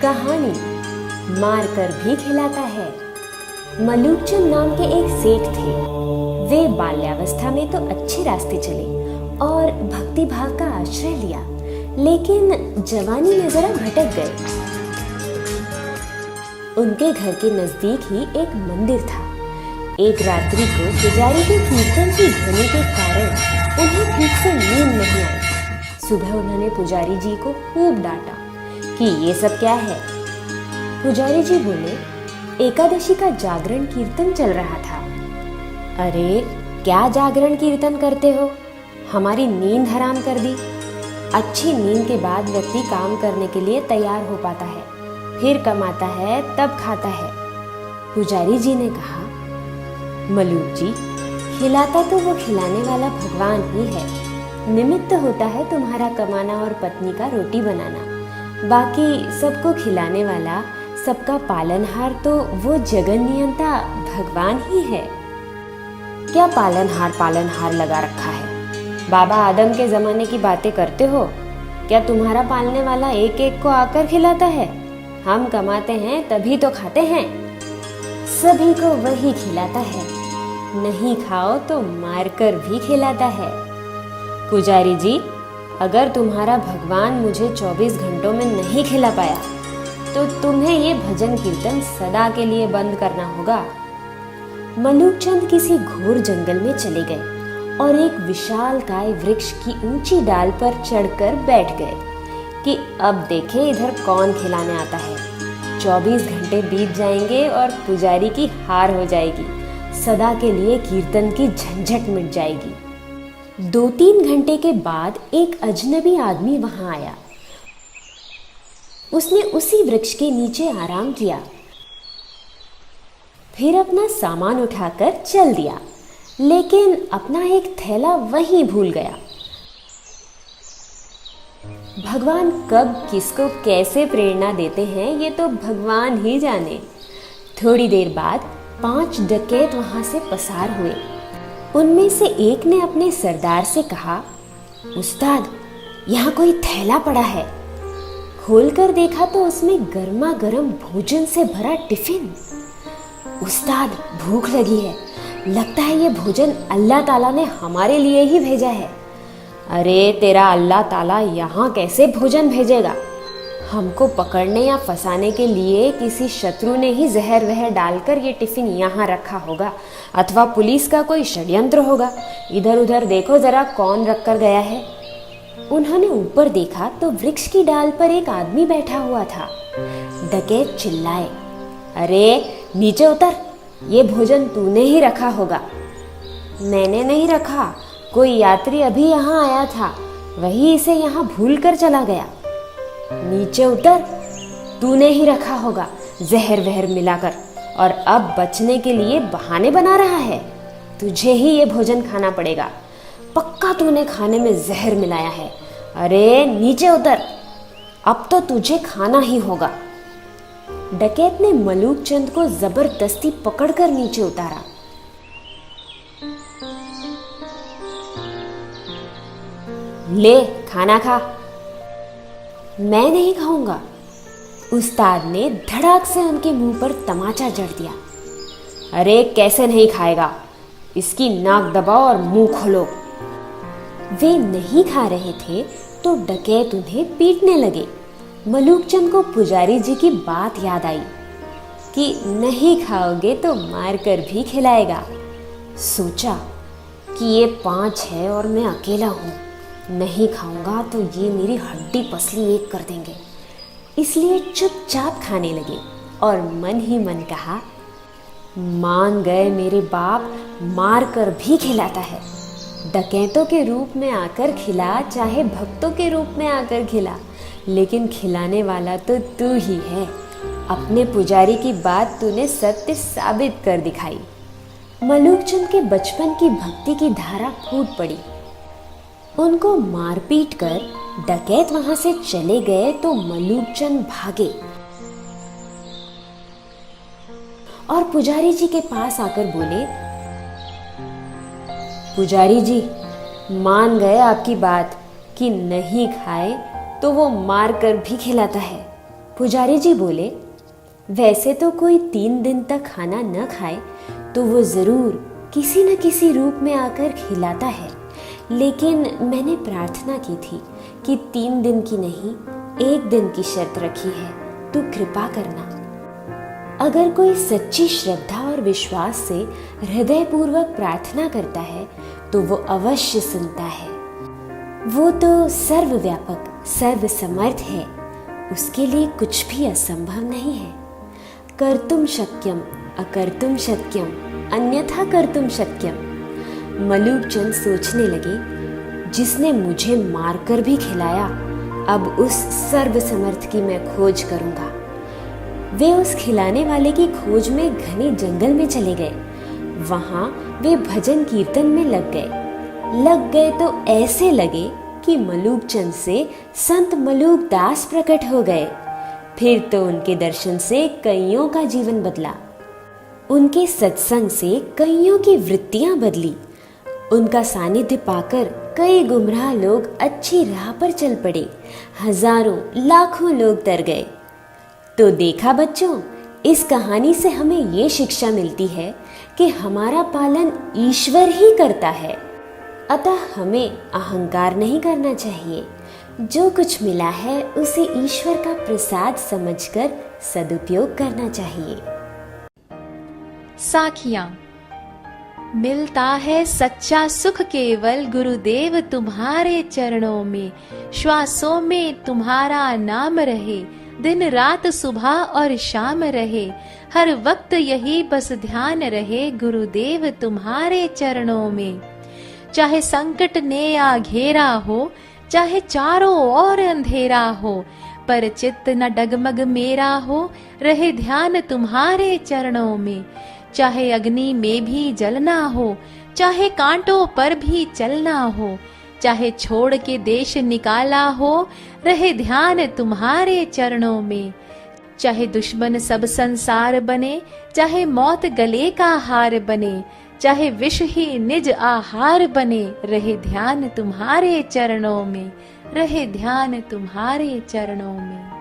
कहानी मारकर भी खिलाता है। मलूकचंद नाम के एक सेठ थे। वे बाल्यावस्था में तो अच्छे रास्ते चले और भक्ति भाव का आश्रय लिया, लेकिन जवानी में जरा भटक गए। उनके घर के नजदीक ही एक मंदिर था। एक रात्रि को पुजारी के कीर्तन की ध्वनि के कारण उन्हें ठीक से नींद नहीं आई। सुबह उन्होंने पुजारी जी को खूब डांटा कि ये सब क्या है। पुजारी जी बोले, एकादशी का जागरण कीर्तन चल रहा था। अरे क्या जागरण कीर्तन करते हो, हमारी नींद हराम कर दी। अच्छी नींद के बाद व्यक्ति काम करने के लिए तैयार हो पाता है, फिर कमाता है, तब खाता है। पुजारी जी ने कहा, मलूक जी, खिलाता तो वो खिलाने वाला भगवान ही है। निमित्त होता है तुम्हारा कमाना और पत्नी का रोटी बनाना। बाकी सबको खिलाने वाला, सबका पालनहार तो वो जगन नियंता भगवान ही है। क्या पालनहार लगा रखा है? बाबा आदम के जमाने की बातें करते हो? क्या तुम्हारा पालने वाला एक एक को आकर खिलाता है? हम कमाते हैं तभी तो खाते हैं। सभी को वही खिलाता है, नहीं खाओ तो मारकर भी खिलाता है। पुजारी जी, अगर तुम्हारा भगवान मुझे 24 घंटों में नहीं खिला पाया तो तुम्हें ये भजन कीर्तन सदा के लिए बंद करना होगा। मलूकचंद किसी घोर जंगल में चले गए और एक विशालकाय वृक्ष की ऊंची डाल पर चढ़कर बैठ गए कि अब देखे इधर कौन खिलाने आता है। 24 घंटे बीत जाएंगे और पुजारी की हार हो जाएगी। सदा के लिए कीर्तन की झंझट मिट जाएगी। 2-3 घंटे के बाद एक अजनबी आदमी वहां आया। उसने उसी वृक्ष के नीचे आराम किया, फिर अपना सामान उठाकर चल दिया, लेकिन अपना एक थैला वहीं भूल गया। भगवान कब किसको कैसे प्रेरणा देते हैं ये तो भगवान ही जाने। थोड़ी देर बाद 5 डकैत वहां से पसार हुए। उनमें से एक ने अपने सरदार से कहा, उस्ताद, यहाँ कोई थैला पड़ा है। खोलकर देखा तो उसमें गर्मा गर्म भोजन से भरा टिफिन। उस्ताद, भूख लगी है, लगता है ये भोजन अल्लाह ताला ने हमारे लिए ही भेजा है। अरे तेरा अल्लाह ताला यहाँ कैसे भोजन भेजेगा? हमको पकड़ने या फंसाने के लिए किसी शत्रु ने ही जहर वहर डालकर ये टिफिन यहाँ रखा होगा, अथवा पुलिस का कोई षड्यंत्र होगा। इधर उधर देखो जरा कौन रख कर गया है। उन्होंने ऊपर देखा तो वृक्ष की डाल पर एक आदमी बैठा हुआ था। डकैत चिल्लाए, अरे नीचे उतर, ये भोजन तूने ही रखा होगा। मैंने नहीं रखा, कोई यात्री अभी यहाँ आया था, वही इसे यहाँ भूल कर चला गया। नीचे उतर, तूने ही रखा होगा जहर वहर मिलाकर, और अब बचने के लिए बहाने बना रहा है। तुझे ही ये भोजन खाना पड़ेगा, पक्का तूने खाने में जहर मिलाया है। अरे नीचे उतर, अब तो तुझे खाना ही होगा। डकैत ने मलूकचंद को जबरदस्ती पकड़कर नीचे उतारा। ले खाना खा। मैं नहीं खाऊंगा। उस्ताद ने धड़ाक से उनके मुंह पर तमाचा जड़ दिया। अरे कैसे नहीं खाएगा, इसकी नाक दबाओ और मुंह खोलो। वे नहीं खा रहे थे तो डकैत उन्हें पीटने लगे। मलूकचंद को पुजारी जी की बात याद आई कि नहीं खाओगे तो मार कर भी खिलाएगा। सोचा कि ये 5 है और मैं अकेला हूँ, नहीं खाऊंगा तो ये मेरी हड्डी पसली एक कर देंगे। इसलिए चुपचाप खाने लगे और मन ही मन कहा, मान गए मेरे बाप, मार कर भी खिलाता है। डकैतों के रूप में आकर खिला, चाहे भक्तों के रूप में आकर खिला, लेकिन खिलाने वाला तो तू ही है। अपने पुजारी की बात तूने सत्य साबित कर दिखाई। मलूकचंद के बचपन की भक्ति की धारा फूट पड़ी। उनको मारपीट कर डकैत वहां से चले गए तो मलूकचंद भागे और पुजारी जी के पास आकर बोले, पुजारी जी, मान गए आपकी बात कि नहीं खाए तो वो मार कर भी खिलाता है। पुजारी जी बोले, वैसे तो कोई 3 दिन तक खाना न खाए तो वो जरूर किसी न किसी रूप में आकर खिलाता है, लेकिन मैंने प्रार्थना की थी कि 3 दिन की नहीं 1 दिन की शर्त रखी है, तू कृपा करना। अगर कोई सच्ची श्रद्धा और विश्वास से हृदयपूर्वक प्रार्थना करता है तो वो अवश्य सुनता है। वो तो सर्वव्यापक सर्वसमर्थ है, उसके लिए कुछ भी असंभव नहीं है। कर्तुम शक्यम अकर्तुम शक्यम अन्यथा कर्तुम शक्यम। मलूक चंद सोचने लगे, जिसने मुझे मारकर भी खिलाया, अब उस सर्वसमर्थ की मैं खोज करूंगा। वे उस खिलाने वाले की खोज में घने जंगल में चले गए। वहां वे भजन कीर्तन में लग गए तो ऐसे लगे कि मलूक चंद से संत मलूक दास प्रकट हो गए। फिर तो उनके दर्शन से कईयों का जीवन बदला, उनके सत्संग से कईयों की वृत्तियां बदली। उनका सानिध्य पाकर कई गुमराह लोग अच्छी राह पर चल पड़े, हजारों लाखों लोग तर गए। तो देखा बच्चों, इस कहानी से हमें ये शिक्षा मिलती है कि हमारा पालन ईश्वर ही करता है, अतः हमें अहंकार नहीं करना चाहिए। जो कुछ मिला है उसे ईश्वर का प्रसाद समझकर सदुपयोग करना चाहिए। साखियां। मिलता है सच्चा सुख केवल गुरुदेव तुम्हारे चरणों में। श्वासों में तुम्हारा नाम रहे, दिन रात सुबह और शाम रहे। हर वक्त यही बस ध्यान रहे, गुरुदेव तुम्हारे चरणों में। चाहे संकट ने आ घेरा हो, चाहे चारों ओर अंधेरा हो, पर चित्त न डगमग मेरा हो, रहे ध्यान तुम्हारे चरणों में। चाहे अग्नि में भी जलना हो, चाहे कांटों पर भी चलना हो, चाहे छोड़ के देश निकाला हो, रहे ध्यान तुम्हारे चरणों में। चाहे दुश्मन सब संसार बने, चाहे मौत गले का हार बने, चाहे विष ही निज आहार बने, रहे ध्यान तुम्हारे चरणों में, रहे ध्यान तुम्हारे चरणों में।